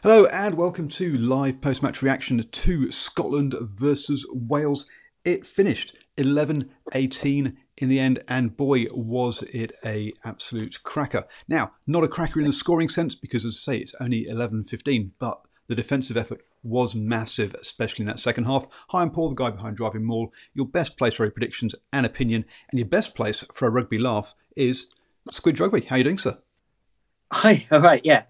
Hello and welcome to live post-match reaction to Scotland versus Wales. It finished 11-18 in the end, and boy was it a absolute cracker. Now, not a cracker in the scoring sense because, as I say, it's only 11-15, but the defensive effort was massive, especially in that second half. Hi, I'm Paul, the guy behind DrivingMaul. Your best place for your predictions and opinion, and your best place for a rugby laugh is Squid Rugby. How are you doing, sir? Hi, all right, yeah.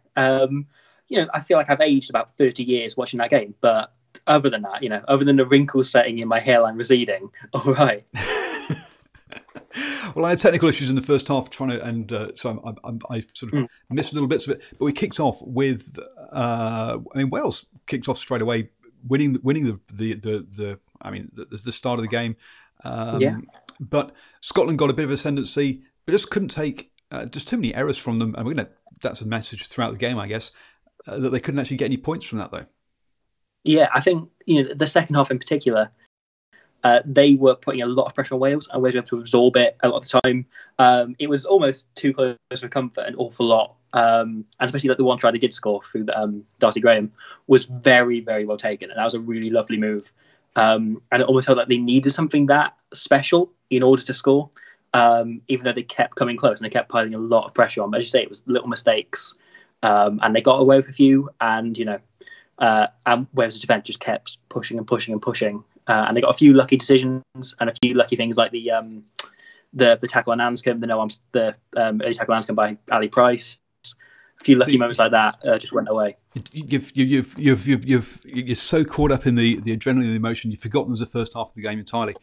I feel like I've aged about 30 years watching that game, but other than that, other than the wrinkles setting in my hairline receding, all right. Well, I had technical issues in the first half, so I sort of missed little bits of it. But we kicked off with, Wales kicked off straight away, winning the start of the game. But Scotland got a bit of ascendancy, but just couldn't take just too many errors from them, and that's a message throughout the game, I guess, that they couldn't actually get any points from that though. Yeah, I think the second half in particular. They were putting a lot of pressure on Wales, and Wales were able to absorb it a lot of the time. It was almost too close for comfort, an awful lot. And especially the one try they did score through Darcy Graham was very, very well taken. And that was a really lovely move. And it almost felt like they needed something that special in order to score, even though they kept coming close and they kept piling a lot of pressure on. But as you say, it was little mistakes. And they got away with a few. And Wales' defence just kept pushing and pushing and pushing. And they got a few lucky decisions and a few lucky things like the tackle on Anscombe, the early tackle on Anscombe by Ali Price. A few lucky moments like that just went away. You're so caught up in the adrenaline and the emotion, you've forgotten the first half of the game entirely.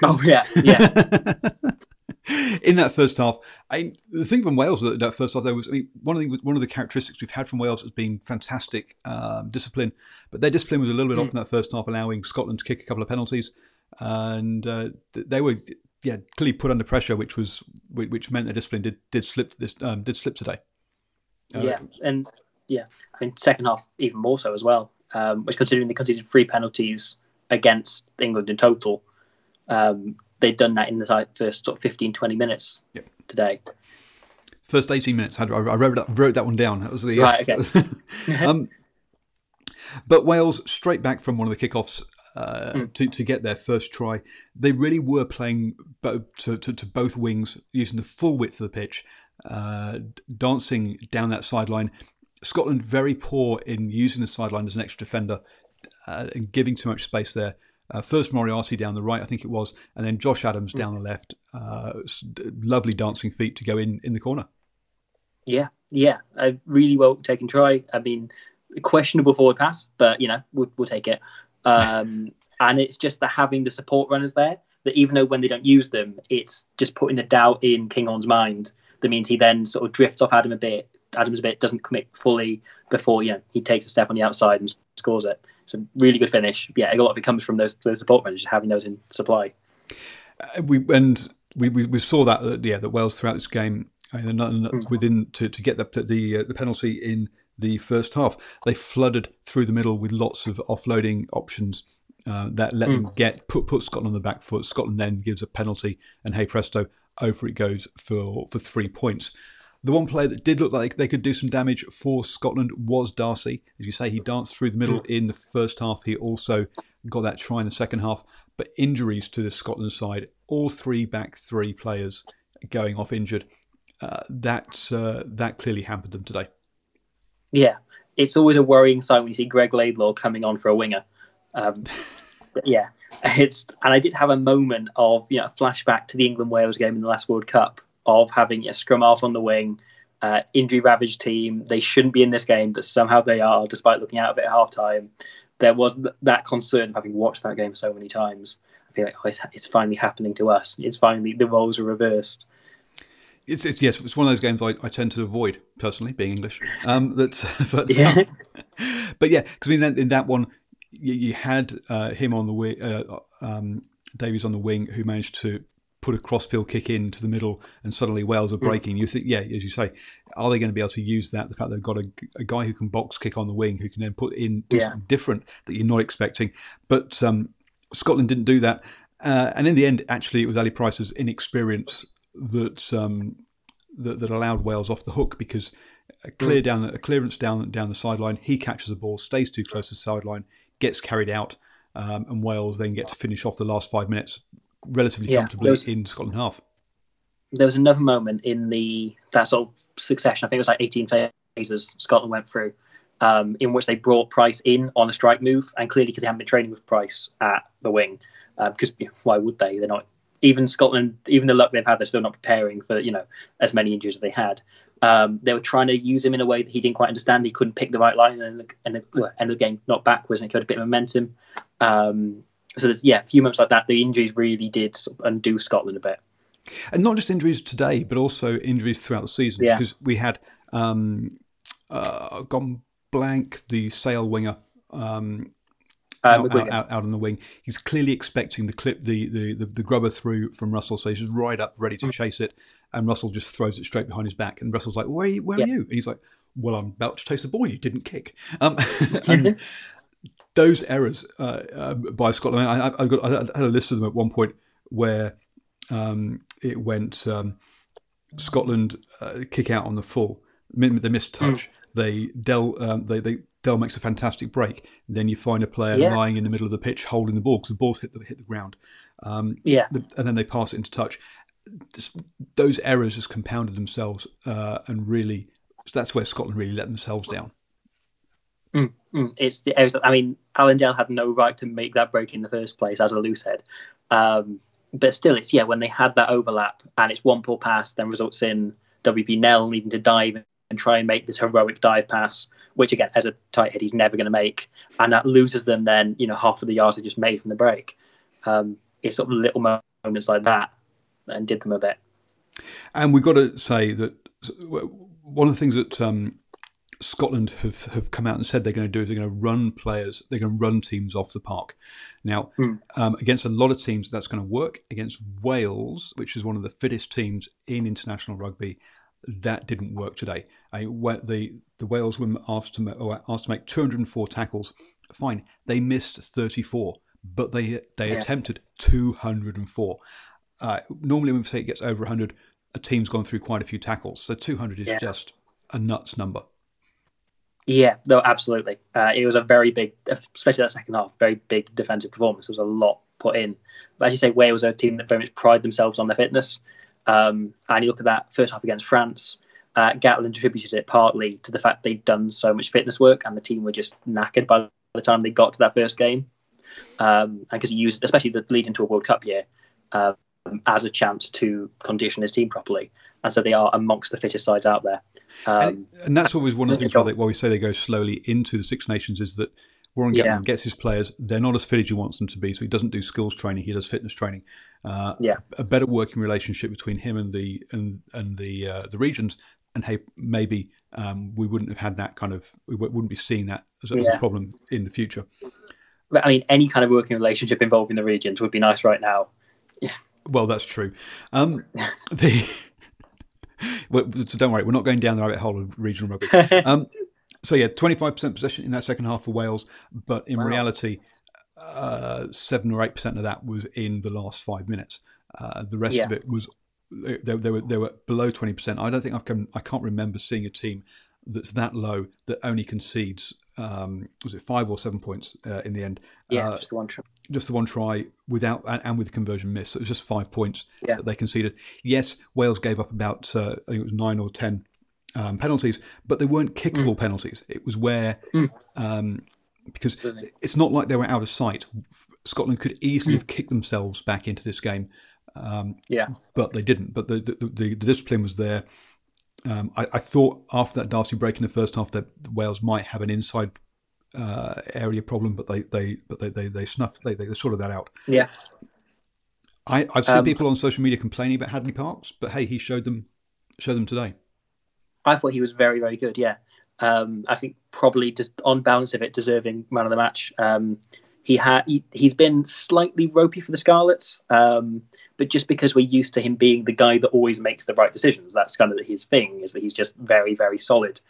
Oh yeah. In that first half, the thing from Wales that first half, there was one of the characteristics we've had from Wales has been fantastic discipline, but their discipline was a little bit off in that first half, allowing Scotland to kick a couple of penalties, and they were clearly put under pressure, which meant their discipline did slip today. Second half even more so as well, which considering they conceded 3 penalties against England in total. They'd done that in the first sort of 15-20 minutes today. First 18 minutes. I wrote that one down. That was the right. Okay. But Wales straight back from one of the kickoffs to get their first try. They really were playing to both wings, using the full width of the pitch, dancing down that sideline. Scotland very poor in using the sideline as an extra defender and giving too much space there. First Moriarty down the right, I think it was, and then Josh Adams down the left. Lovely dancing feet to go in the corner. Yeah. A really well taken try. I mean, questionable forward pass, but we'll take it. And it's just having the support runners there, that even though when they don't use them, it's just putting the doubt in Kinghorn's mind. That means he then sort of drifts off Adams a bit, doesn't commit fully before he takes a step on the outside and scores it. It's a really good finish. Yeah, a lot of it comes from those support runners, just having those in supply. We saw that Wales throughout this game, to get the penalty in the first half, they flooded through the middle with lots of offloading options that let them put Scotland on the back foot. Scotland then gives a penalty, and hey presto, over it goes for 3 points. The one player that did look like they could do some damage for Scotland was Darcy. As you say, he danced through the middle in the first half. He also got that try in the second half. But injuries to the Scotland side, all 3 back 3 players going off injured, that clearly hampered them today. Yeah, it's always a worrying sign when you see Greg Laidlaw coming on for a winger. And I did have a moment of a flashback to the England-Wales game in the last World Cup, of having a scrum half on the wing, injury-ravaged team. They shouldn't be in this game, but somehow they are, despite looking out of it at half-time. There was that concern of having watched that game so many times. I feel like it's finally happening to us. It's finally, the roles are reversed. It's one of those games I tend to avoid, personally, being English. But yeah, because in that one, you had him on the wing, Davies on the wing, who managed to put a crossfield kick into the middle, and suddenly Wales are breaking. You think, as you say, are they going to be able to use that? The fact they've got a guy who can box kick on the wing, who can then put in something different that you're not expecting. But Scotland didn't do that. And in the end, actually, it was Ali Price's inexperience that that allowed Wales off the hook, because a clearance down the sideline, he catches the ball, stays too close to the sideline, gets carried out, and Wales then get to finish off the last 5 minutes relatively comfortably in Scotland half. There was another moment in that sort of succession. I think it was like 18 phases Scotland went through, in which they brought Price in on a strike move, and clearly because they haven't been training with Price at the wing, because why would they? They're not. Even Scotland, even the luck they've had, they're still not preparing for as many injuries as they had. They were trying to use him in a way that he didn't quite understand. He couldn't pick the right line, and end of the game knocked backwards, and it could a bit of momentum. So there's a few moments like that. The injuries really did sort of undo Scotland a bit. And not just injuries today, but also injuries throughout the season. Yeah. Because we had gone blank, the Sale winger out on the wing. He's clearly expecting the clip, the grubber through from Russell, so he's just right up, ready to chase it, and Russell just throws it straight behind his back. And Russell's like, "Where are you? And he's like, "Well, I'm about to chase the ball. You didn't kick." And those errors by Scotland. I had a list of them at one point where it went Scotland kick out on the full. They missed touch. Dell makes a fantastic break. Then you find a player lying in the middle of the pitch holding the ball because the ball's hit the ground. And then they pass it into touch. Those errors just compounded themselves, and really, that's where Scotland really let themselves down. It's the errors. I mean, Alan Dale had no right to make that break in the first place as a loose head. But still, it's when they had that overlap and it's one poor pass, then results in WP Nell needing to dive and try and make this heroic dive pass, which again, as a tight head, he's never going to make, and that loses them then half of the yards they just made from the break. It's sort of little moments like that and did them a bit. And we've got to say that one of the things that Scotland have come out and said they're going to do is they're going to run players, they're going to run teams off the park. Now, against a lot of teams, that's going to work. Against Wales, which is one of the fittest teams in international rugby, that didn't work today. The Wales women asked to make 204 tackles. Fine, they missed 34, but they attempted 204. Normally, when we say it gets over 100, a team's gone through quite a few tackles. So 200 is just a nuts number. Yeah, no, absolutely. It was a very big, especially that second half, very big defensive performance. There was a lot put in. But as you say, Wales are a team that very much pride themselves on their fitness. And you look at that first half against France, Gatland attributed it partly to the fact they'd done so much fitness work and the team were just knackered by the time they got to that first game. And because he used, especially the lead into a World Cup year, as a chance to condition his team properly. And so they are amongst the fittest sides out there. And that's always one of the things why we say they go slowly into the Six Nations, is that Warren Gatland gets his players, they're not as fit as he wants them to be, so he doesn't do skills training, he does fitness training. A better working relationship between him and the regions, and hey, maybe we wouldn't have had that we wouldn't be seeing that as a problem in the future. I mean, any kind of working relationship involving the regions would be nice right now. Well, that's true. So don't worry, we're not going down the rabbit hole of regional rugby. So 25% possession in that second half for Wales, but in reality, 7 or 8% of that was in the last 5 minutes. The rest of it was they were below 20%. I don't think I can't remember seeing a team that's that low that only concedes was it 5 or 7 points in the end? Just the one try. Just the one try without and with conversion miss. So it was just 5 points that they conceded. Yes, Wales gave up about I think it was 9 or 10 penalties, but they weren't kickable penalties. It was where because it's not like they were out of sight. Scotland could easily have kicked themselves back into this game, but they didn't. But the discipline was there. I thought after that Darcy break in the first half that Wales might have an inside area problem, but they sorted that out. Yeah, I've seen people on social media complaining about Hadley Parkes, but hey, he showed them today. I thought he was very, very good. Yeah, I think probably just on balance of it, deserving man of the match. He's been slightly ropey for the Scarlets, but just because we're used to him being the guy that always makes the right decisions, that's kind of his thing, is that he's just very, very solid.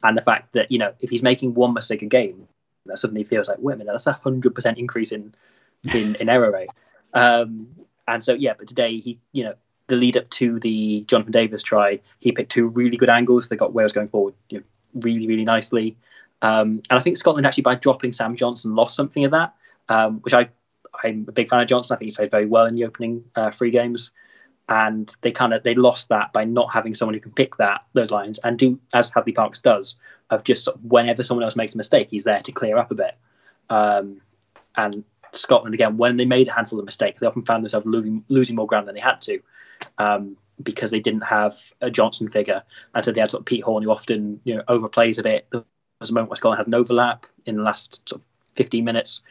And the fact that, if he's making one mistake a game, that suddenly feels like, wait a minute, that's 100% increase in error rate. And so, but today he, the lead up to the Jonathan Davis try, he picked 2 really good angles that got Wales going forward, really, really nicely. And I think Scotland actually, by dropping Sam Johnson, lost something of that, which I'm a big fan of Johnson. I think he's played very well in the opening 3 games. And they lost that by not having someone who can pick those lines and do as Hadley Parkes does, of just sort of whenever someone else makes a mistake, he's there to clear up a bit. And Scotland, again, when they made a handful of mistakes, they often found themselves losing more ground than they had to, because they didn't have a Johnson figure, and so they had sort of Pete Horne, who often overplays a bit. There was a moment where Scotland had an overlap in the last sort of 15 minutes.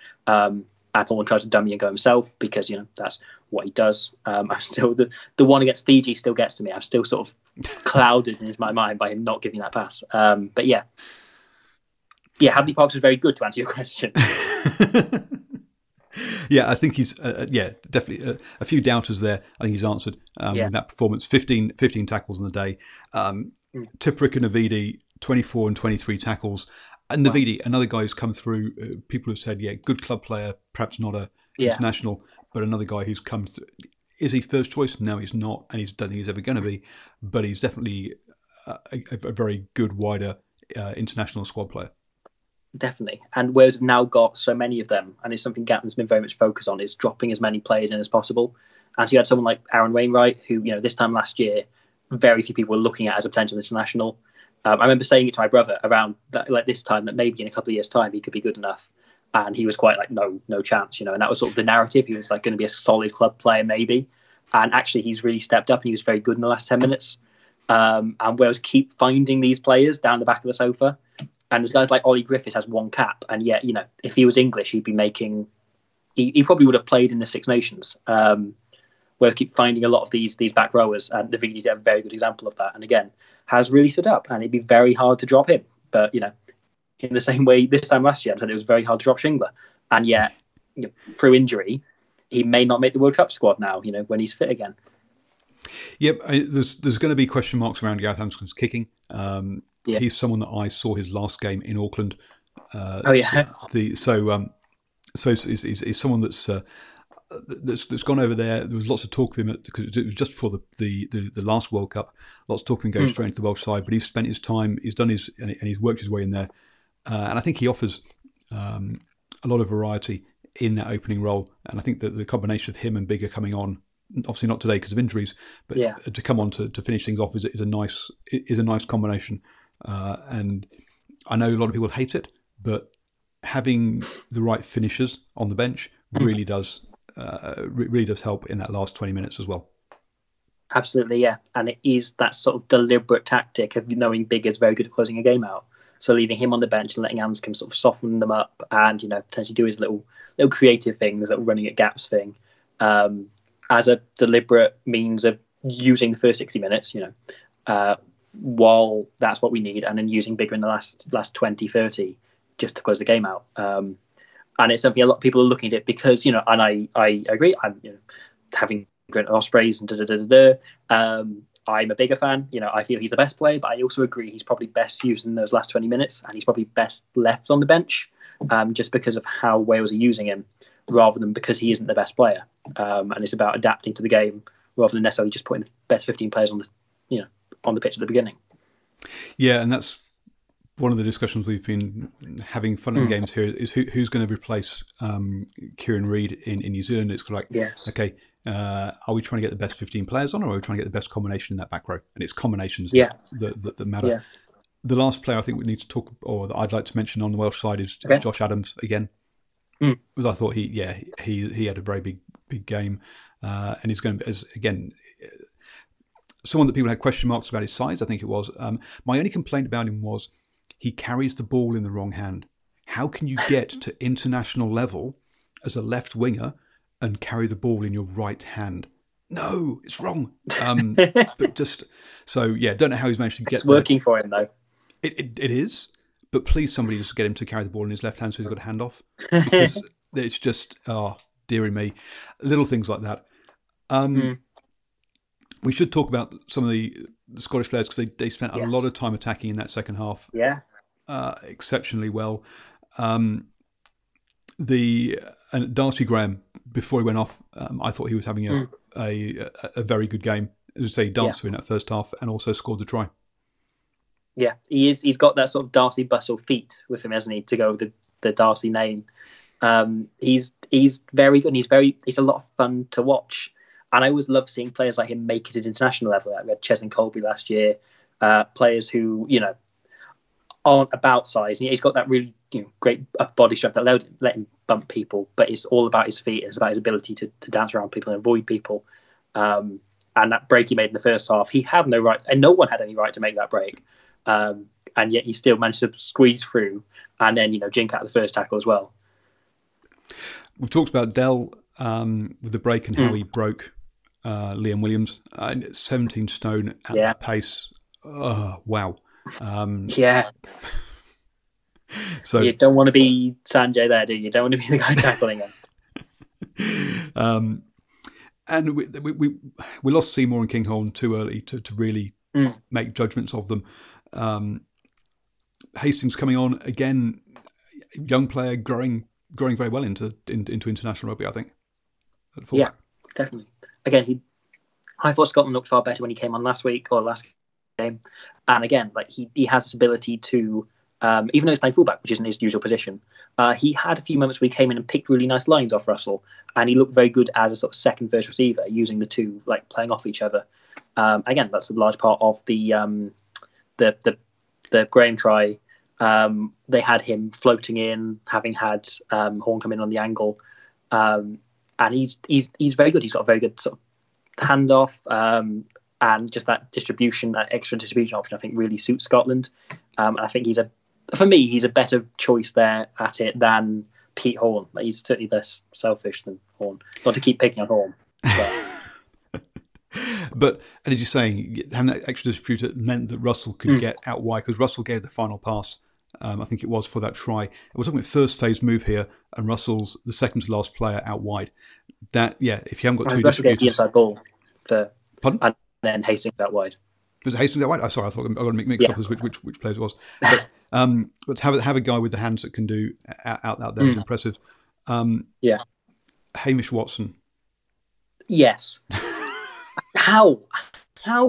And Horne tried to dummy and go himself because that's what he does. I'm still the one against Fiji still gets to me. I'm still sort of clouded in my mind by him not giving that pass. But yeah, Hadley Parkes was very good, to answer your question. Yeah, I think he's definitely a few doubters there. I think he's answered with that performance. 15 tackles in the day. Tipuric and Navidi, 24 and 23 tackles. And Navidi, another guy who's come through. People have said, good club player, perhaps not a international, but another guy who's come through. Is he first choice? No, he's not, and don't think he's ever going to be. But he's definitely a very good wider international squad player. Definitely. And Wales have now got so many of them, and it's something Gatland's been very much focused on, is dropping as many players in as possible. And so you had someone like Aaron Wainwright, who, this time last year, very few people were looking at as a potential international. I remember saying it to my brother around this time, that maybe in a couple of years' time he could be good enough. And he was quite like, no chance, and that was sort of the narrative. He was like going to be a solid club player, maybe. And actually, he's really stepped up, and he was very good in the last 10 minutes. And Wales keep finding these players down the back of the sofa. And there's guys like Ollie Griffiths has 1 cap. And yet, if he was English, he'd be making... He probably would have played in the Six Nations. Wales keep finding a lot of these back rowers. And the Vidi's a very good example of that. And again, has really stood up. And it'd be very hard to drop him. But, in the same way this time last year, I said it was very hard to drop Shingler. And yet, through injury, he may not make the World Cup squad now, when he's fit again. Yep, there's going to be question marks around Gareth Hampson's kicking. He's someone that I saw his last game in Auckland. So he's someone that's gone over there. There was lots of talk of him because it was just before the last World Cup. Lots of talk of him going straight into the Welsh side, but he's spent his time. He's done and he's worked his way in there, and I think he offers a lot of variety in that opening role. And I think that the combination of him and Biggar coming on, obviously not today because of injuries, but to come on to finish things off is a nice combination. And I know a lot of people hate it, but having the right finishers on the bench really does help in that last 20 minutes as well. Absolutely, yeah. And it is that sort of deliberate tactic of knowing Biggar's very good at closing a game out. So leaving him on the bench and letting Anscombe sort of soften them up and, potentially do his little creative thing, his little running at gaps thing, as a deliberate means of using the first 60 minutes, while that's what we need, and then using Biggar in the last 20, 30 just to close the game out. And it's something a lot of people are looking at it because, and I agree, I'm having Grant Ospreys and I'm a Biggar fan. I feel he's the best player, but I also agree he's probably best used in those last 20 minutes, and he's probably best left on the bench, just because of how Wales are using him, rather than because he isn't the best player. And it's about adapting to the game rather than necessarily just putting the best 15 players on the pitch at the beginning. Yeah, and that's one of the discussions we've been having fun at games here is who's going to replace Kieran Reid in New Zealand. It's like, okay, are we trying to get the best 15 players on, or are we trying to get the best combination in that back row? And it's combinations that matter. Yeah. The last player I think we need to talk, or that I'd like to mention on the Welsh side is Josh Adams again. Because I thought he had a very big game, and he's going to be, again, someone that people had question marks about his size. I think it was. My only complaint about him was he carries the ball in the wrong hand. How can you get to international level as a left winger and carry the ball in your right hand? No, it's wrong. But just don't know how he's managed to get. It's working for him though. It is, but please somebody just get him to carry the ball in his left hand so he's got a hand off, because it's just dearie me, little things like that. We should talk about some of the Scottish players because they spent a lot of time attacking in that second half. Yeah, exceptionally well. And Darcy Graham, before he went off, I thought he was having a very good game. As I say, he danced through in that first half and also scored the try. Yeah, he is. He's got that sort of Darcy Bustle feat with him, hasn't he? To go with the Darcy name. He's very good. And he's a lot of fun to watch. And I always love seeing players like him make it at international level. Like we had Cheslin Colby last year. Players who aren't about size. He's got that really great body strength that let him bump people. But it's all about his feet. It's about his ability to dance around people and avoid people. And that break he made in the first half, he had no right, and no one had any right to make that break. And yet he still managed to squeeze through and then, jink out the first tackle as well. We've talked about Dell with the break and how he broke Liam Williams. 17 stone at that pace. Oh, wow. So you don't want to be Sanjay there, do you? You don't want to be the guy tackling him. And we lost Seymour and Kinghorn too early to really make judgments of them. Hastings coming on again, young player growing very well into international rugby, I think. Yeah, definitely. Again, I thought Scotland looked far better when he came on last game, and again, like he has this ability to, even though he's playing fullback, which isn't his usual position, he had a few moments where he came in and picked really nice lines off Russell, and he looked very good as a sort of second first receiver, using the two like playing off each other. Again, that's a large part of the Graham try. They had him floating in, having had Horn come in on the angle, and he's very good. He's got a very good sort of handoff, and just that distribution, that extra distribution option, I think really suits Scotland. And I think he's a better choice there at it than Pete Horn. Like, he's certainly less selfish than Horn. Not to keep picking on Horn, but and as you're saying, having that extra distributor meant that Russell could get out wide, because Russell gave the final pass. I think it was for that try. We're talking about first phase move here, and Russell's the second to last player out wide. That if you haven't got two distributors, the inside ball for pardon? And then Hastings out wide. Was it Hastings out wide? Oh, sorry, I thought I got to mix up as which players it was. But to have a guy with the hands that can do out there is impressive. Hamish Watson. Yes. How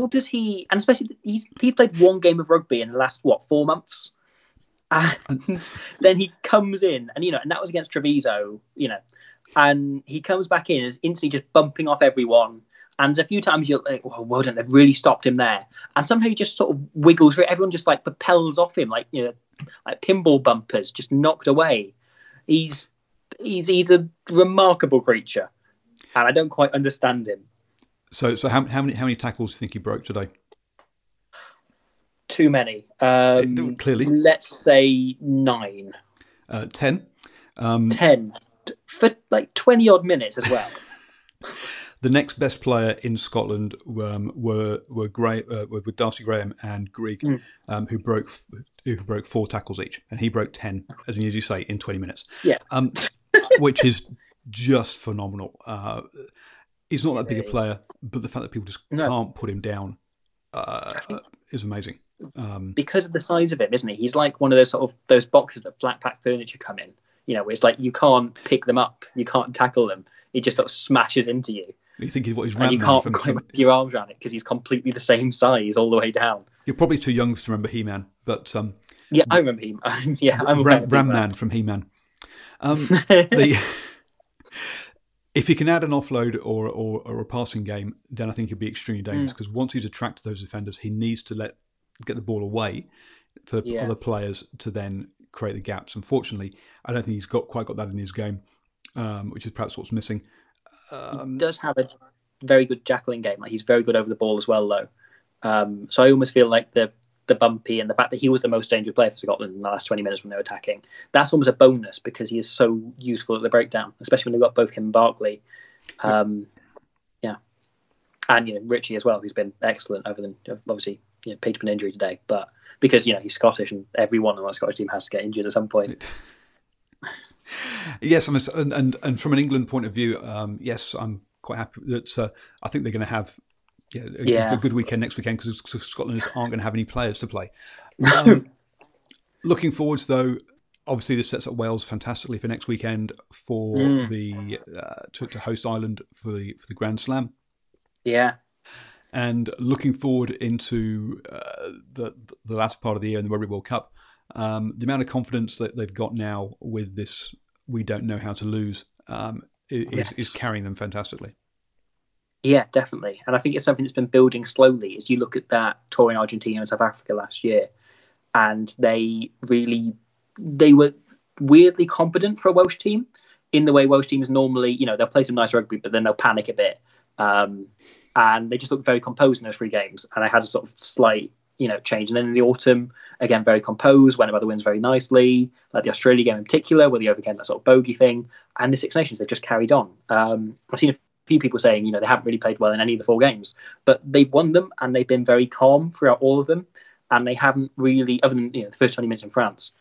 does he? And especially he's played one game of rugby in the last 4 months. And then he comes in, and and that was against Treviso, and he comes back in and is instantly just bumping off everyone. And there's a few times you're like, oh, well done, they've really stopped him there. And somehow he just sort of wiggles through. Everyone just like propels off him, like like pinball bumpers, just knocked away. He's a remarkable creature, and I don't quite understand him. So how many tackles do you think he broke today? Too many. Clearly. Let's say 9. 10. 10 for like 20 odd minutes as well. The next best player in Scotland were Darcy Graham and Grieg, who broke 4 tackles each, and he broke 10, as you say, in 20 minutes. Yeah, which is just phenomenal. He's not that big a player, but the fact that people just can't put him down is amazing. Because of the size of him, isn't he? He's like one of those sort of those boxes that flat pack furniture come in. It's like you can't pick them up, you can't tackle them. He just sort of smashes into you. You think he's and you can't quite wrap your arms around it because he's completely the same size all the way down. You're probably too young to remember He-Man, but I remember He-Man. I'm Ram Man from He-Man. If he can add an offload or a passing game, then I think he'll be extremely dangerous, because once he's attracted those defenders, he needs to get the ball away for other players to then create the gaps. Unfortunately, I don't think he's quite got that in his game, which is perhaps what's missing. He does have a very good jackling game. Like, he's very good over the ball as well, though. So I almost feel like the bumpy and the fact that he was the most dangerous player for Scotland in the last 20 minutes when they were attacking, that's almost a bonus, because he is so useful at the breakdown, especially when they've got both him and Barkley. And Richie as well, who's been excellent, other than obviously picked up an injury today, but because he's Scottish and everyone on that Scottish team has to get injured at some point. Yes, and from an England point of view, yes, I'm quite happy that I think they're going to have a good weekend next weekend, because Scotland aren't going to have any players to play. Looking forwards, though, obviously this sets up Wales fantastically for next weekend for the to host Ireland for the Grand Slam. Yeah. And looking forward into the latter part of the year in the Rugby World Cup, the amount of confidence that they've got now with this, we don't know how to lose, is carrying them fantastically. Yeah, definitely. And I think it's something that's been building slowly. As you look at that tour in Argentina and South Africa last year, and they were weirdly competent for a Welsh team in the way Welsh teams normally, they'll play some nice rugby, but then they'll panic a bit. And they just looked very composed in those 3 games. And I had a sort of slight, change. And then in the autumn, again, very composed, went about the wins very nicely, like the Australia game in particular, where they overcame that sort of bogey thing. And the Six Nations, they've just carried on. I've seen a few people saying, they haven't really played well in any of the 4 games, but they've won them and they've been very calm throughout all of them. And they haven't really, other than the first 20 minutes in France,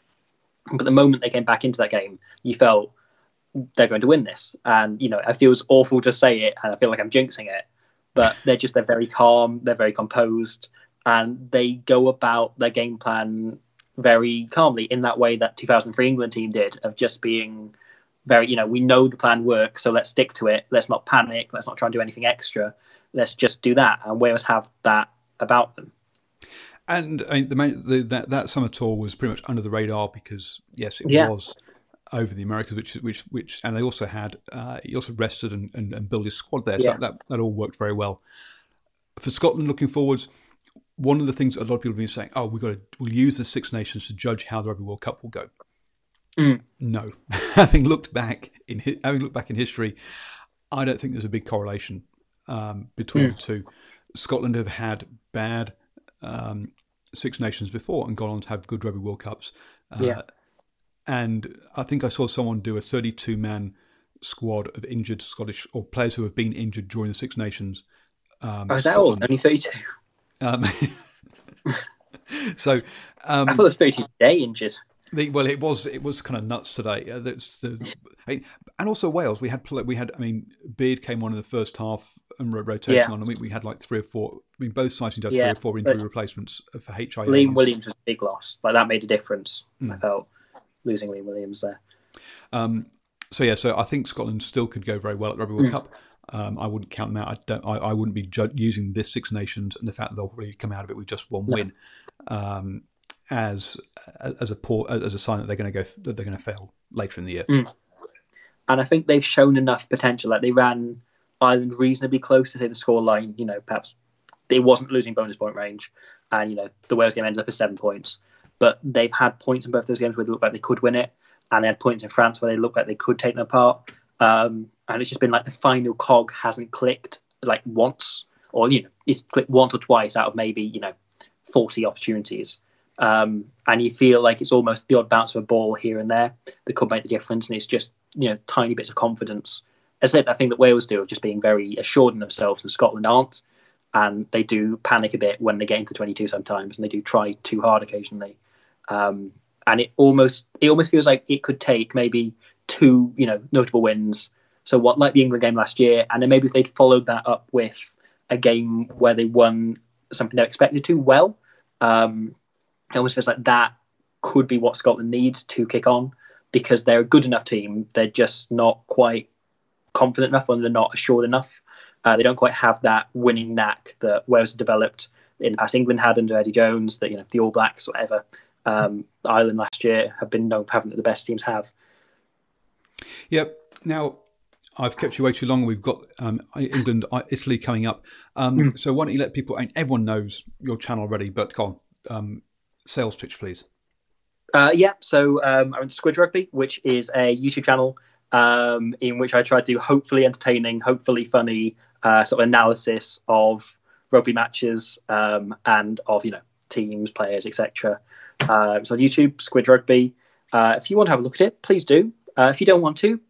but the moment they came back into that game, you felt they're going to win this. And, it feels awful to say it, and I feel like I'm jinxing it, but they're very calm, they're very composed, and they go about their game plan very calmly in that way that 2003 England team did, of just being very, we know the plan works, so let's stick to it. Let's not panic. Let's not try and do anything extra. Let's just do that. And Wales have that about them. And that summer tour was pretty much under the radar because, yes, it was over the Americas, which, and they also had he also rested and built his squad there, so that all worked very well. For Scotland, looking forwards, one of the things a lot of people have been saying, we'll use the Six Nations to judge how the Rugby World Cup will go. No, having looked back in history, I don't think there's a big correlation between the two. Scotland have had bad Six Nations before and gone on to have good Rugby World Cups. And I think I saw someone do a 32-man squad of injured Scottish or players who have been injured during the Six Nations. Is that all? Only 32? So I thought it was 32 today injured. It was kind of nuts today. And also Wales, we had. Beard came on in the first half and rotation on. We had like 3 or 4. Both sides had 3 or 4 injury replacements for HIA. Liam Williams was a big loss. Like that made a difference. I felt losing Liam Williams there. So I think Scotland still could go very well at the Rugby World Cup. I wouldn't count them out. I wouldn't be using this Six Nations and the fact that they'll probably come out of it with just one win as a sign that they're going to fail later in the year. And I think they've shown enough potential. Like they ran Ireland reasonably close to say the scoreline. Perhaps they wasn't losing bonus point range, and the Wales game ended up at 7 points. But they've had points in both those games where they looked like they could win it, and they had points in France where they looked like they could take them apart. And it's just been like the final cog hasn't clicked like once, or it's clicked once or twice out of maybe 40 opportunities. And you feel like it's almost the odd bounce of a ball here and there that could make the difference, and it's just tiny bits of confidence. As I said, I think that Wales do of just being very assured in themselves, and Scotland aren't, and they do panic a bit when they get into 22 sometimes, and they do try too hard occasionally. And it almost feels like it could take maybe 2 notable wins. So like the England game last year, and then maybe if they'd followed that up with a game where they won something they expected to well. It almost feels like that could be what Scotland needs to kick on, because they're a good enough team. They're just not quite confident enough, and they're not assured enough. They don't quite have that winning knack that Wales had developed in the past. England had under Eddie Jones, that the All Blacks, whatever. Ireland last year have been known for having the best teams have. Yep. Now, I've kept you way too long. We've got England, Italy coming up. So why don't you let people, everyone knows your channel already, but go on, sales pitch, please. So I'm into Squid Rugby, which is a YouTube channel in which I try to do hopefully entertaining, hopefully funny sort of analysis of rugby matches and of teams, players, etc. So on YouTube, Squid Rugby. If you want to have a look at it, please do. If you don't want to,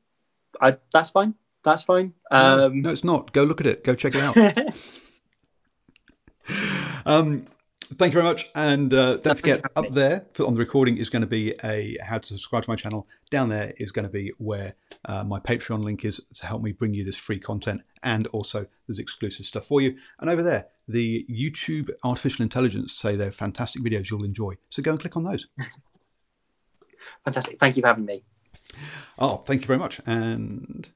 that's fine. That's fine. No, it's not. Go look at it. Go check it out. Thank you very much. And don't forget, up there on the recording is going to be how to subscribe to my channel. Down there is going to be where my Patreon link is to help me bring you this free content. And also there's exclusive stuff for you. And over there, the YouTube Artificial Intelligence say they're fantastic videos you'll enjoy. So go and click on those. Fantastic. Thank you for having me. Oh, thank you very much. And